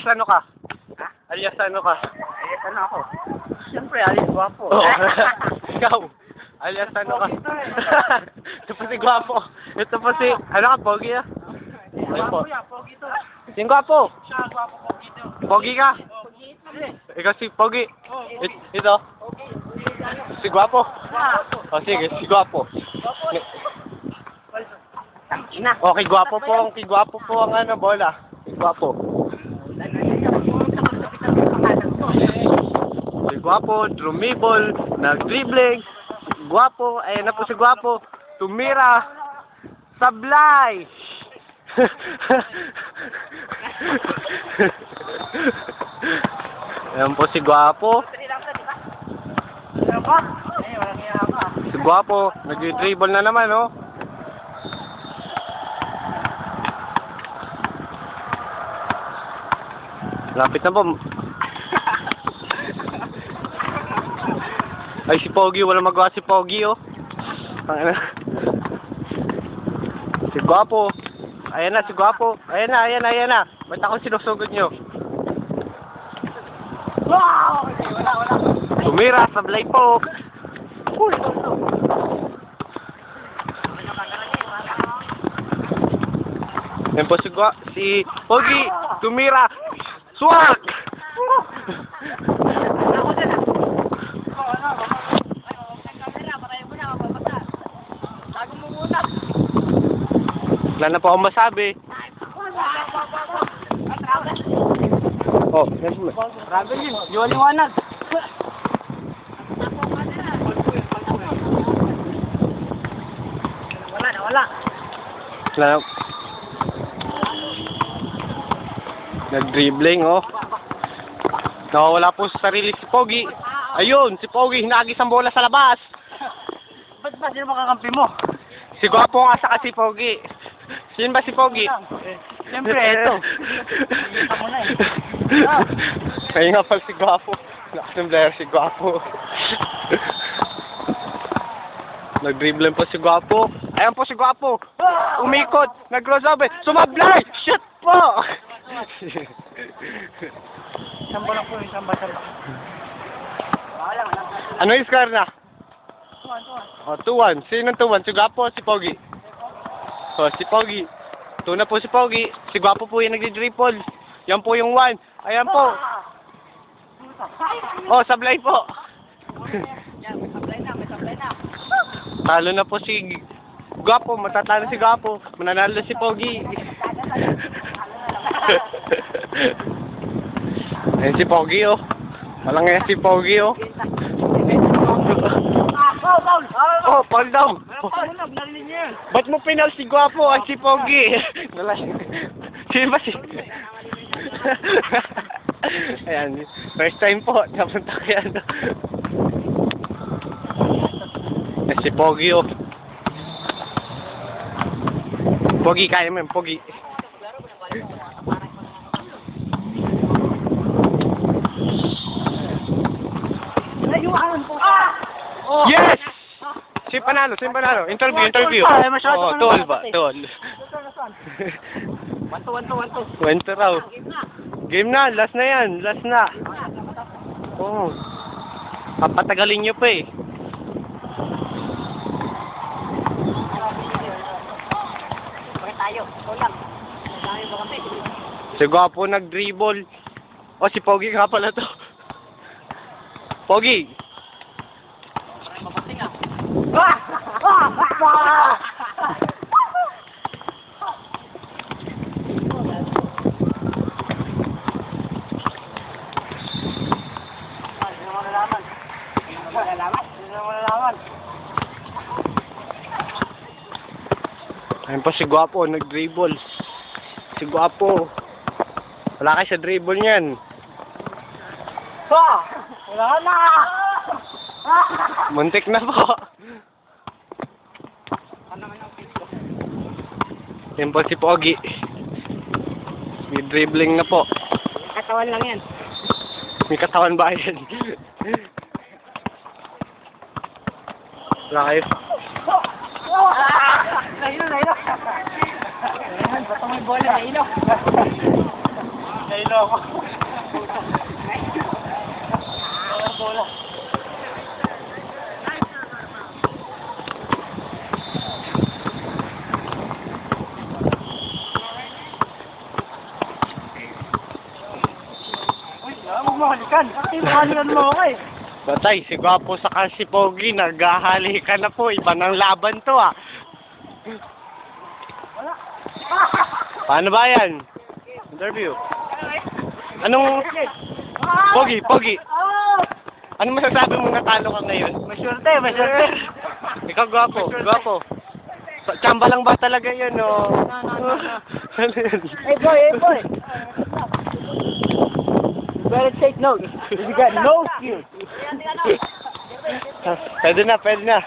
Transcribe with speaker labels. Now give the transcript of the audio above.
Speaker 1: ano ka?
Speaker 2: Ha?
Speaker 1: Alias ano ka?
Speaker 2: Alias ano ako? Siyempre, alias Guwapo.
Speaker 1: Oh. Ikaw. Alias ano ka? Ito pa si Guwapo. Ito pa si, ano ka, Pogi ah? Ayun po.
Speaker 2: Pogi to.
Speaker 1: Sino Guwapo?
Speaker 2: Siya, Guwapo, Pogi to.
Speaker 1: Pogi ka? Ikaw si Pogi. Ito? Si Guwapo. O sige, si Guwapo. Okay, Guwapo po. Kay Guwapo po ang ano, bola. Si Guwapo. Si Guwapo, drumibol, nag-dribbling. Guwapo, ayan na po si Guwapo. Tumira. Sablay. Ayan po si Guwapo. Si Guwapo, nag-dribble na naman, oh. Lapit na po. Ay, si Pogi, walang magawa si Pogi, oh. Si Guwapo. Ayan na, si Guwapo. Ayan na. Ba't ako sinusugod nyo?
Speaker 2: Wow! Wala.
Speaker 1: Tumira, sablay po. Yan po si Pogi, tumira. Swak! Wala na po akong masabi. Oh, yan po.
Speaker 2: Travel yun. Yung liwanag. Wala.
Speaker 1: Wala na. Nag-dribbling, oh. Nawawala po sa sarili si Pogi. Ayun, si Pogi, hinagis ang bola sa labas.
Speaker 2: Ba't ba sino makakampi mo?
Speaker 1: Si Guwapo nga sa kasi Pogi. Sino ba si Pogi?
Speaker 2: Siyempre, eto.
Speaker 1: Kaya nga pala si Guwapo. Nakasimblero si Guwapo. Nag-dribbling po si Guwapo. Ayan po si Guwapo. Umikot. Nag-crossover. Sumablay! Shot po!
Speaker 2: Samba lang po yung samba.
Speaker 1: Ano yung score na? 2-1. Sino 2-1? Si Guwapo o si Pogi? O, si Pogi. 2 na po si Pogi. Si Guwapo po yung nagdi-triple. Yan po yung 1. Ayan po. Oh, sablay po. Talo na po si Guwapo. Matatalo si Guwapo. Mananalo si Pogi. Ayan si Pogi, oh. Walang nga si Pogi, oh.
Speaker 2: Foul!
Speaker 1: Oh, foul daw.
Speaker 2: Narinig niya yan.
Speaker 1: Ba't mo pinal si Guwapo ay si Pogi? Sino ba si... Ayan, first time po. Napunta kaya ano. Si Pogi, oh. Pogi, kaya mo yun, Pogi. Yes! Sino panalo? Interview. Oh, tol ba? Tol.
Speaker 2: 1-2.
Speaker 1: 20 raw. Game na, last na yan. Last na. Oh. Papatagalin nyo pa eh. Si Guwapo nag-dribble. Oh, si Pogi nga pala to. Pogi! Ayun pa si Guwapo, nag-dribble. Si Guwapo. Wala kayo sa dribble niyan.
Speaker 2: Wala na!
Speaker 1: Muntik na po. Ayun po si Pogi. May dribbling na po.
Speaker 2: Katawan lang yan.
Speaker 1: May katawan ba yan? Wala kayo.
Speaker 2: Nahilo. Ba't may bola, nahilo?
Speaker 1: Kailo ako. Bola.
Speaker 2: Magmahalikan. Magmahalikan mo ako eh.
Speaker 1: Batay, si Gwapo sa si Pogi, naghahalikan na po. Iba ng laban to ah.
Speaker 2: Wala.
Speaker 1: Paano ba yan? Interview. Anong... Pogi, Pogi. Ano masasabi mo natalo ka ngayon?
Speaker 2: Masyurte, masyurte.
Speaker 1: Ikaw, Gwapo, Gwapo. Tsamba lang ba talaga yun, o? Ano yan?
Speaker 2: Hey boy. You better take notes. You got no skills.
Speaker 1: Pwede na, pwede na.